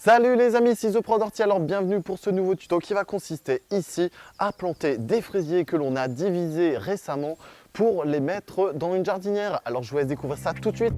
Salut les amis, c'est The Pro d'Ortie. Alors bienvenue pour ce nouveau tuto qui va consister ici à planter des fraisiers que l'on a divisés récemment pour les mettre dans une jardinière. Alors je vous laisse découvrir ça tout de suite.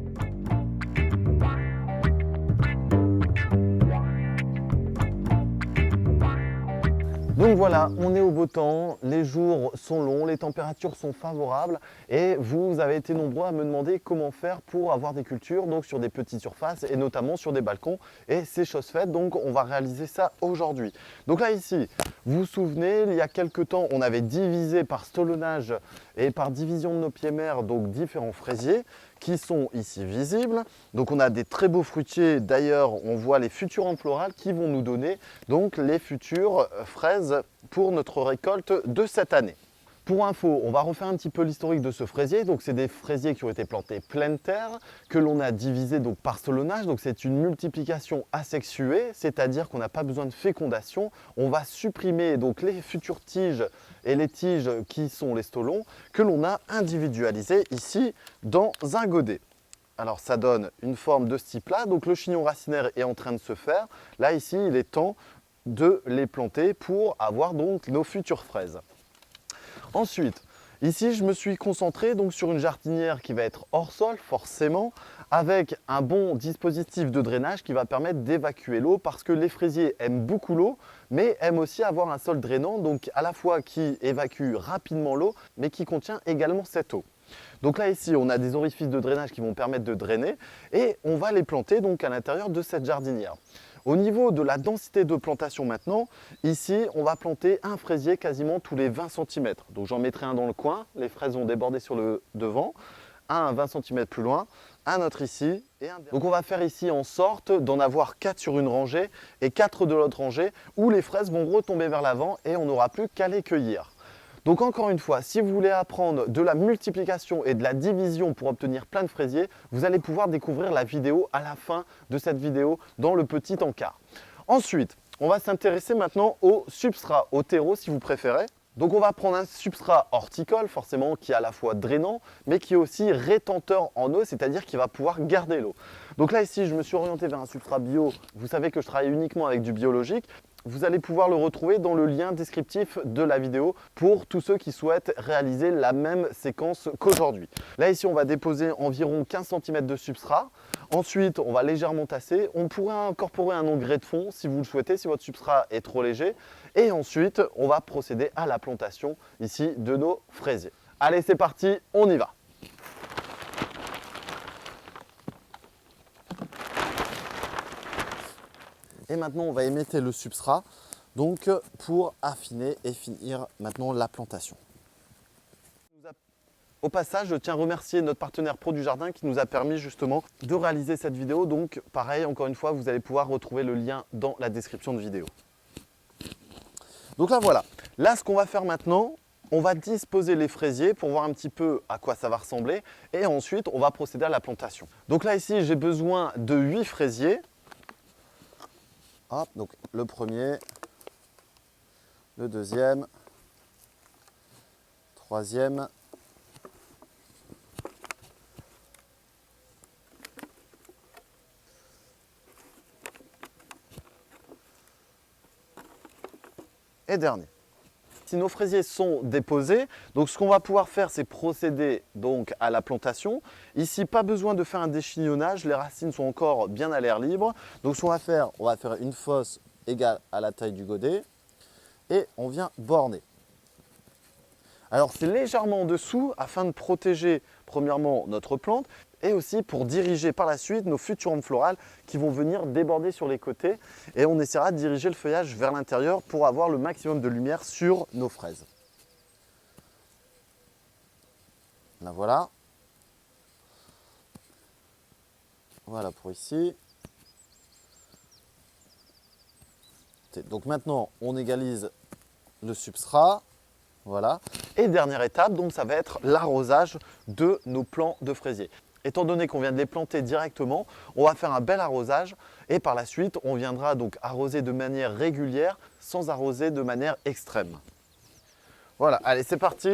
Donc voilà, on est au beau temps, les jours sont longs, les températures sont favorables et vous avez été nombreux à me demander comment faire pour avoir des cultures donc sur des petites surfaces et notamment sur des balcons, et c'est chose faite, donc on va réaliser ça aujourd'hui. Donc là ici, vous vous souvenez, il y a quelques temps on avait divisé par stolonnage et par division de nos pieds mères donc différents fraisiers qui sont ici visibles. Donc on a des très beaux fruitiers, d'ailleurs on voit les futures florales qui vont nous donner donc les futures fraises pour notre récolte de cette année. Pour info, on va refaire un petit peu l'historique de ce fraisier. Donc c'est des fraisiers qui ont été plantés pleine terre, que l'on a divisé donc par stolonnage. Donc c'est une multiplication asexuée, c'est-à-dire qu'on n'a pas besoin de fécondation. On va supprimer donc les futures tiges et les tiges qui sont les stolons que l'on a individualisés ici dans un godet. Alors ça donne une forme de ce type-là. Donc le chignon racinaire est en train de se faire. Là ici, il est temps de les planter pour avoir donc nos futures fraises. Ensuite, ici je me suis concentré donc sur une jardinière qui va être hors sol forcément, avec un bon dispositif de drainage qui va permettre d'évacuer l'eau, parce que les fraisiers aiment beaucoup l'eau mais aiment aussi avoir un sol drainant, donc à la fois qui évacue rapidement l'eau mais qui contient également cette eau. Donc là ici on a des orifices de drainage qui vont permettre de drainer et on va les planter donc à l'intérieur de cette jardinière. Au niveau de la densité de plantation maintenant, ici on va planter un fraisier quasiment tous les 20 cm. Donc j'en mettrai un dans le coin, les fraises vont déborder sur le devant, un à 20 cm plus loin, un autre ici et un dernier. Donc on va faire ici en sorte d'en avoir 4 sur une rangée et 4 de l'autre rangée, où les fraises vont retomber vers l'avant et on n'aura plus qu'à les cueillir. Donc encore une fois, si vous voulez apprendre de la multiplication et de la division pour obtenir plein de fraisiers, vous allez pouvoir découvrir la vidéo à la fin de cette vidéo dans le petit encart. Ensuite, on va s'intéresser maintenant au substrat, au terreau si vous préférez. Donc on va prendre un substrat horticole forcément qui est à la fois drainant mais qui est aussi rétenteur en eau, c'est-à-dire qu'il va pouvoir garder l'eau. Donc là ici je me suis orienté vers un substrat bio. Vous savez que je travaille uniquement avec du biologique. Vous allez pouvoir le retrouver dans le lien descriptif de la vidéo pour tous ceux qui souhaitent réaliser la même séquence qu'aujourd'hui. Là ici on va déposer environ 15 cm de substrat. Ensuite on va légèrement tasser. On pourrait incorporer un engrais de fond si vous le souhaitez, si votre substrat est trop léger. Et ensuite on va procéder à la plantation ici de nos fraisiers. Allez c'est parti, on y va. Et maintenant, on va émettre le substrat donc pour affiner et finir maintenant la plantation. Au passage, je tiens à remercier notre partenaire Pro du Jardin qui nous a permis justement de réaliser cette vidéo. Donc pareil, encore une fois, vous allez pouvoir retrouver le lien dans la description de vidéo. Donc là, voilà. Là, ce qu'on va faire maintenant, on va disposer les fraisiers pour voir un petit peu à quoi ça va ressembler. Et ensuite, on va procéder à la plantation. Donc là, ici, j'ai besoin de 8 fraisiers. Hop, donc le premier, le deuxième, troisième, et dernier. Si nos fraisiers sont déposés, donc ce qu'on va pouvoir faire, c'est procéder donc à la plantation. Ici, pas besoin de faire un déchignonnage, les racines sont encore bien à l'air libre. Donc ce qu'on va faire une fosse égale à la taille du godet et on vient borner. Alors c'est légèrement en dessous afin de protéger premièrement notre plante et aussi pour diriger par la suite nos futures florales qui vont venir déborder sur les côtés, et on essaiera de diriger le feuillage vers l'intérieur pour avoir le maximum de lumière sur nos fraises. Là voilà. Voilà pour ici. Donc maintenant on égalise le substrat. Voilà. Et dernière étape, donc ça va être l'arrosage de nos plants de fraisiers. Étant donné qu'on vient de les planter directement, on va faire un bel arrosage et par la suite, on viendra donc arroser de manière régulière sans arroser de manière extrême. Voilà, allez, c'est parti.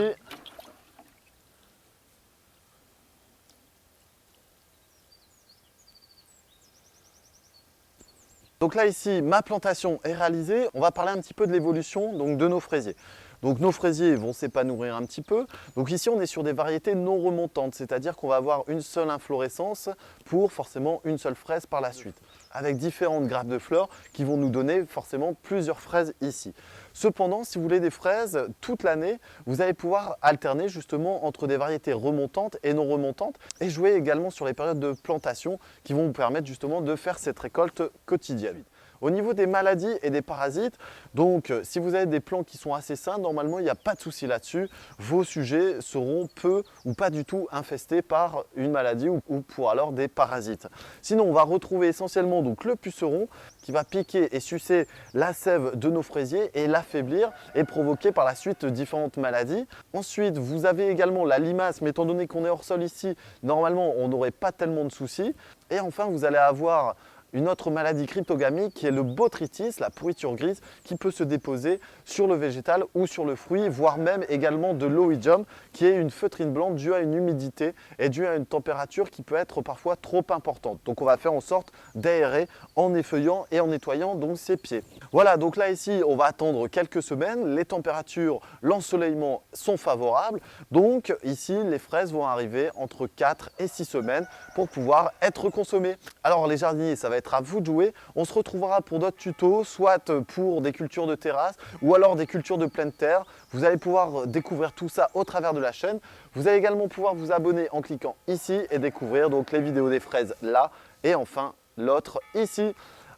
Donc là ici, ma plantation est réalisée. On va parler un petit peu de l'évolution donc de nos fraisiers. Donc nos fraisiers vont s'épanouir un petit peu. Donc ici, on est sur des variétés non remontantes, c'est-à-dire qu'on va avoir une seule inflorescence pour forcément une seule fraise par la suite, avec différentes grappes de fleurs qui vont nous donner forcément plusieurs fraises ici. Cependant, si vous voulez des fraises toute l'année, vous allez pouvoir alterner justement entre des variétés remontantes et non remontantes et jouer également sur les périodes de plantation qui vont vous permettre justement de faire cette récolte quotidienne. Au niveau des maladies et des parasites, donc si vous avez des plants qui sont assez sains, normalement il n'y a pas de souci là-dessus. Vos sujets seront peu ou pas du tout infestés par une maladie ou pour alors des parasites. Sinon, on va retrouver essentiellement donc le puceron qui va piquer et sucer la sève de nos fraisiers et l'affaiblir et provoquer par la suite différentes maladies. Ensuite, vous avez également la limace, mais étant donné qu'on est hors sol ici, normalement on n'aurait pas tellement de soucis. Et enfin, vous allez avoir une autre maladie cryptogamique qui est le botrytis, la pourriture grise, qui peut se déposer sur le végétal ou sur le fruit, voire même également de l'oïdium, qui est une feutrine blanche due à une humidité et due à une température qui peut être parfois trop importante. Donc on va faire en sorte d'aérer en effeuillant et en nettoyant donc ses pieds. Voilà, donc là ici on va attendre quelques semaines, les températures, l'ensoleillement sont favorables, donc ici les fraises vont arriver entre 4 et 6 semaines pour pouvoir être consommées. Alors les jardiniers, ça va être à vous de jouer. On se retrouvera pour d'autres tutos, soit pour des cultures de terrasse ou alors des cultures de pleine terre. Vous allez pouvoir découvrir tout ça au travers de la chaîne. Vous allez également pouvoir vous abonner en cliquant ici et découvrir donc les vidéos des fraises là et enfin l'autre ici.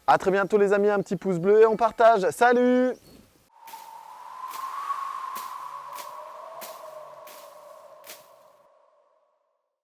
À très bientôt les amis, un petit pouce bleu et on partage. Salut!